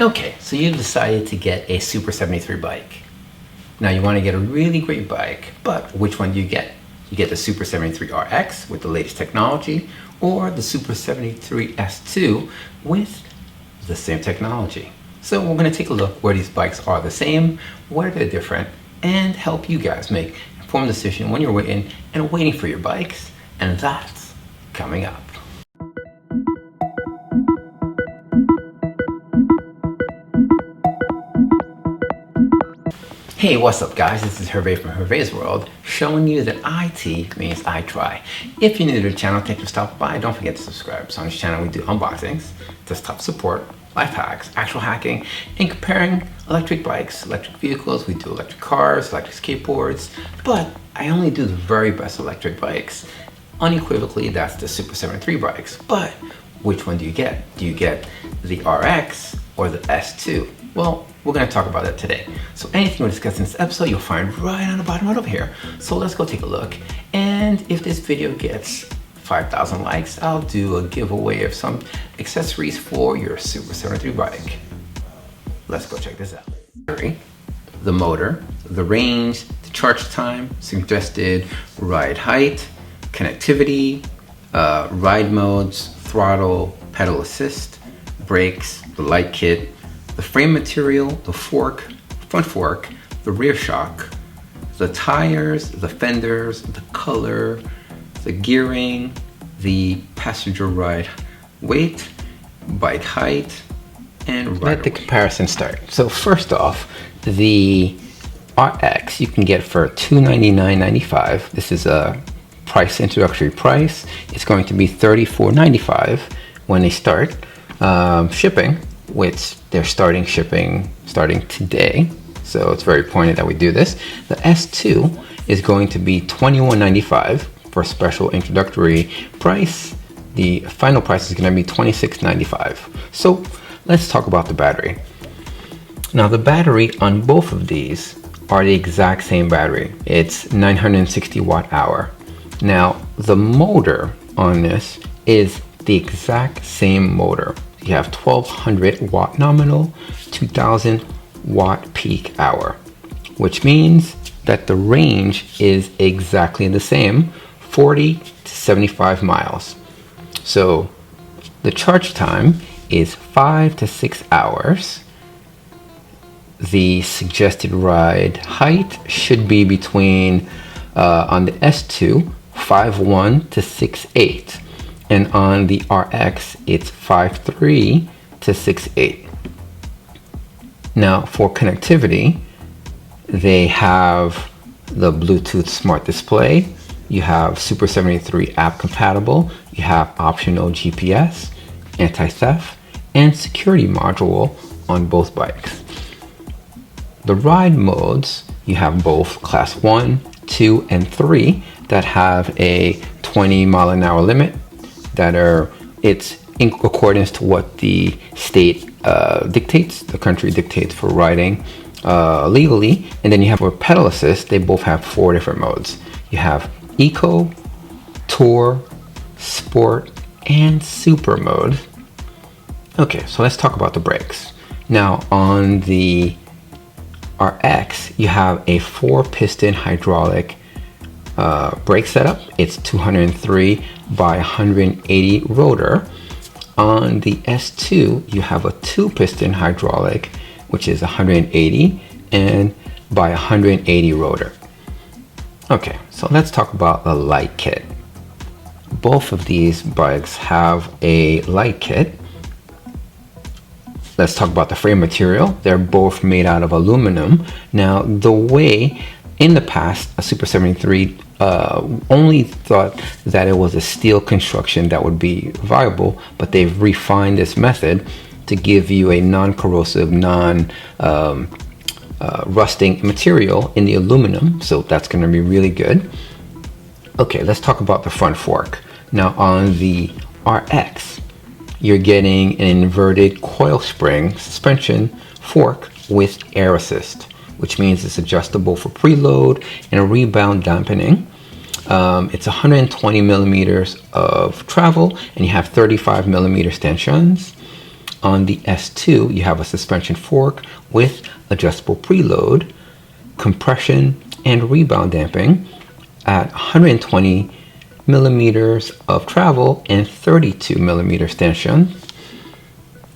Okay, so you've decided to get a Super 73 bike. Now you want to get a really great bike, but which one do you get? You get the Super 73RX with the latest technology, or the Super 73S2 with the same technology. So we're going to take a look where these bikes are the same, where they're different, and help you guys make an informed decision when you're waiting for your bikes, and that's coming up. Hey, what's up guys? This is Hervé from HERVEs WORLD, showing you that IT means I try. If you're new to the channel, thank you for stopping by. Don't forget to subscribe. So on this channel we do unboxings, desktop support, life hacks, actual hacking, and comparing electric bikes, electric vehicles. We do electric cars, electric skateboards, but I only do the very best electric bikes. Unequivocally, that's the Super 73 bikes. But which one do you get? Do you get the RX or the S2? Well, we're going to talk about that today. So anything we discuss in this episode, you'll find right on the bottom right over here. So let's go take a look. And if this video gets 5,000 likes, I'll do a giveaway of some accessories for your Super 73 bike. Let's go check this out. The motor, the range, the charge time, suggested ride height, connectivity, ride modes, throttle, pedal assist, brakes, the light kit, the frame material, the fork, front fork, the rear shock, the tires, the fenders, the color, the gearing, the passenger ride weight, bike height, and let the comparison start. So first off, the RX you can get for $299.95. This is a introductory price. It's going to be $34.95 when they start shipping, which they're starting shipping today. So it's very pointed that we do this. The S2 is going to be $21.95 for a special introductory price. The final price is going to be $26.95. So let's talk about the battery. Now the battery on both of these are the exact same battery. It's 960 watt hour. Now the motor on this is the exact same motor. You have 1200 watt nominal, 2000 watt peak hour, which means that the range is exactly the same, 40 to 75 miles. So the charge time is 5 to 6 hours. The suggested ride height should be between, on the S2, 5'1" to 6'8". And on the RX, it's 5'3" to 6'8". Now for connectivity, they have the Bluetooth smart display, you have Super 73 app compatible, you have optional GPS, anti-theft, and security module on both bikes. The ride modes, you have both class 1, 2, and 3 that have a 20 mile an hour limit. It's in accordance to what the state dictates, the country dictates for riding legally. And then you have a pedal assist. They both have 4 different modes. You have Eco, Tour, Sport, and Super mode. Okay, so let's talk about the brakes. Now on the RX, you have a 4-piston hydraulic brake setup. It's 203 by 180 rotor. On the S2, you have a 2-piston hydraulic, which is 180 and by 180 rotor. Okay, so let's talk about the light kit. Both of these bikes have a light kit. Let's talk about the frame material. They're both made out of aluminum. Now, the way in the past, a Super 73 only thought that it was a steel construction that would be viable, but they've refined this method to give you a non-corrosive, rusting material in the aluminum. So that's going to be really good. Okay, let's talk about the front fork. Now on the RX, you're getting an inverted coil spring suspension fork with air assist, which means it's adjustable for preload and rebound dampening. It's 120 millimeters of travel, and you have 35 millimeter stanchions. On the S2, you have a suspension fork with adjustable preload, compression, and rebound damping at 120 millimeters of travel and 32 millimeter stanchion.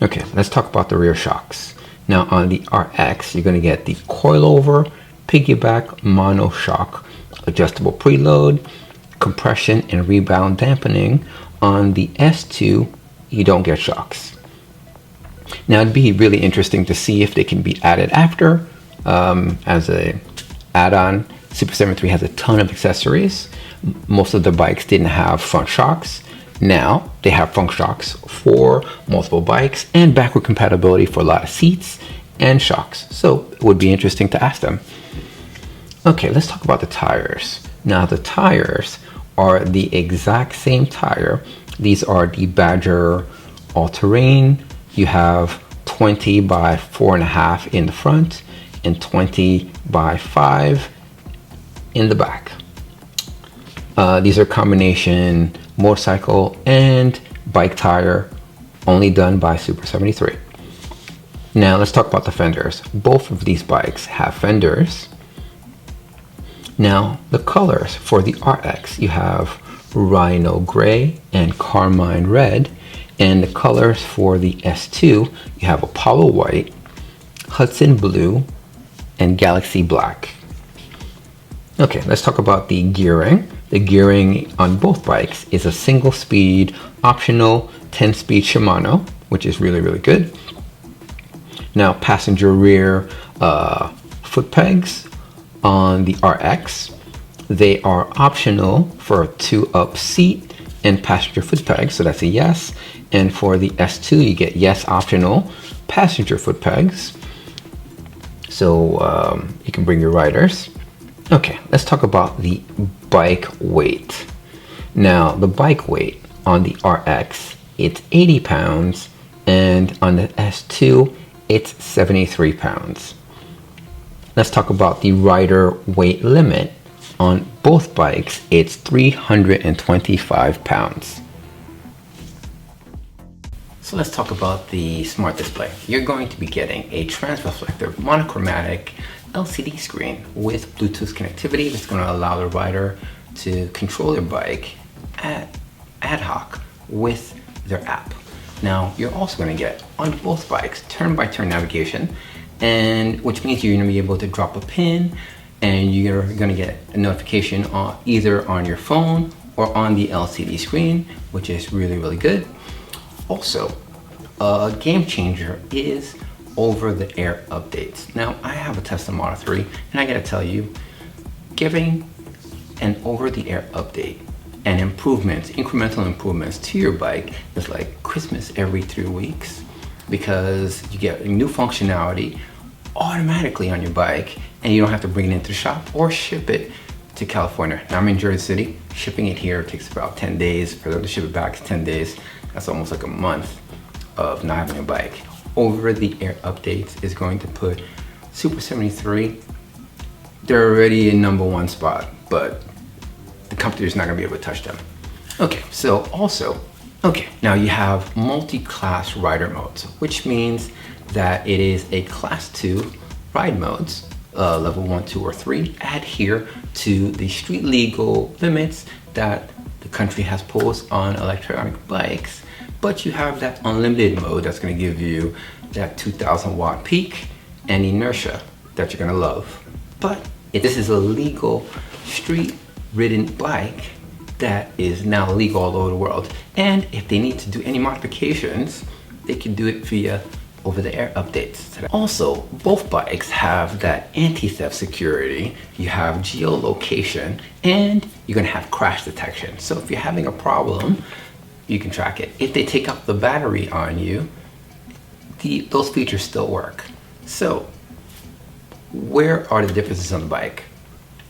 Okay, let's talk about the rear shocks. Now on the RX, you're going to get the coilover piggyback mono shock, adjustable preload, compression, and rebound dampening. On the S2, you don't get shocks. Now it'd be really interesting to see if they can be added after as a add-on. Super 73 has a ton of accessories. Most of the bikes didn't have front shocks. Now they have front shocks for multiple bikes and backward compatibility for a lot of seats and shocks. So it would be interesting to ask them. Okay, let's talk about the tires. Now the tires are the exact same tire. These are the Badger all-terrain. You have 20 by 4.5 in the front and 20 by 5 in the back. These are combination motorcycle and bike tire, only done by Super 73. Now let's talk about the fenders. Both of these bikes have fenders. Now the colors for the RX, you have Rhino Gray and Carmine Red. And the colors for the S2, you have Apollo White, Hudson Blue, and Galaxy Black. Okay, let's talk about the gearing. The gearing on both bikes is a single speed, optional 10-speed Shimano, which is really, really good. Now, passenger rear foot pegs on the RX, they are optional for a 2-up seat and passenger foot pegs, so that's a yes. And for the S2, you get yes optional passenger foot pegs, so you can bring your riders. Okay, let's talk about the bike weight. Now, the bike weight on the RX, it's 80 pounds, and on the S2, it's 73 pounds. Let's talk about the rider weight limit. On both bikes, it's 325 pounds. So let's talk about the smart display. You're going to be getting a trans-reflective monochromatic LCD screen with Bluetooth connectivity that's going to allow the rider to control their bike ad hoc with their app. Now, you're also going to get on both bikes turn-by-turn navigation, and which means you're going to be able to drop a pin and you're going to get a notification either on your phone or on the LCD screen, which is really, really good. Also, a game changer is over-the-air updates. Now, I have a Tesla Model 3, and I gotta tell you, giving an over-the-air update and improvements, incremental improvements to your bike is like Christmas every 3 weeks, because you get new functionality automatically on your bike, and you don't have to bring it into the shop or ship it to California. Now, I'm in Jersey City. Shipping it here takes about 10 days. For them to ship it back, it's 10 days. That's almost like a month of not having a bike. Over-the-air updates is going to put Super 73, they're already in #1 spot, but the company's not gonna be able to touch them. Okay, so also, now you have multi-class rider modes, which means that it is a class 2 ride modes, level 1, 2, or 3, adhere to the street legal limits that the country has posed on electronic bikes, but you have that unlimited mode that's going to give you that 2,000 watt peak and inertia that you're going to love. But this is a legal street ridden bike that is now legal all over the world, and if they need to do any modifications, they can do it via over-the-air updates. Also, both bikes have that anti-theft security. You have geolocation, and you're gonna have crash detection. So if you're having a problem, you can track it. If they take out the battery on you, those features still work. So where are the differences on the bike?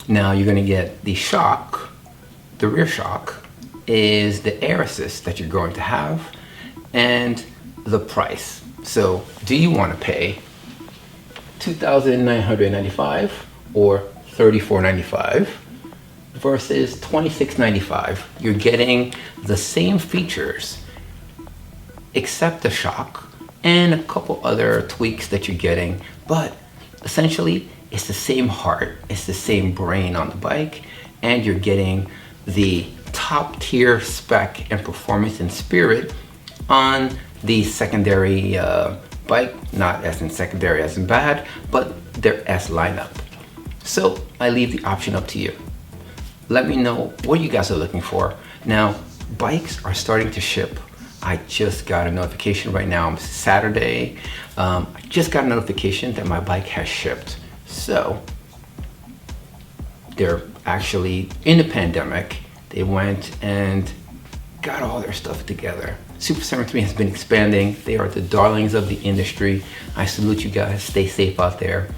Now you're gonna get the shock, the rear shock is the air assist that you're going to have, and the price. So do you want to pay $2,995 or $34.95 versus $26.95? You're getting the same features except the shock and a couple other tweaks that you're getting, but essentially it's the same heart, it's the same brain on the bike, and you're getting the top tier spec and performance and spirit on the secondary bike, not as in secondary as in bad, but their S lineup. So I leave the option up to you. Let me know what you guys are looking for. Now, bikes are starting to ship. I just got a notification right now, Saturday. I just got a notification that my bike has shipped. So they're actually in the pandemic. They went and got all their stuff together. Super73 has been expanding. They are the darlings of the industry. I salute you guys. Stay safe out there.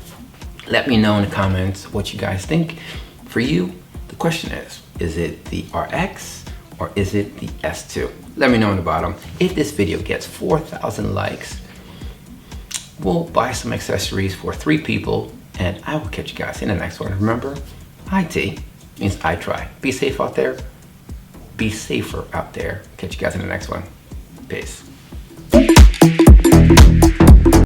Let me know in the comments what you guys think. For you, the question is it the RX or is it the S2? Let me know in the bottom. If this video gets 4,000 likes, we'll buy some accessories for 3 people, and I will catch you guys in the next one. Remember, IT means I try. Be safe out there. Be safer out there. Catch you guys in the next one. Peace.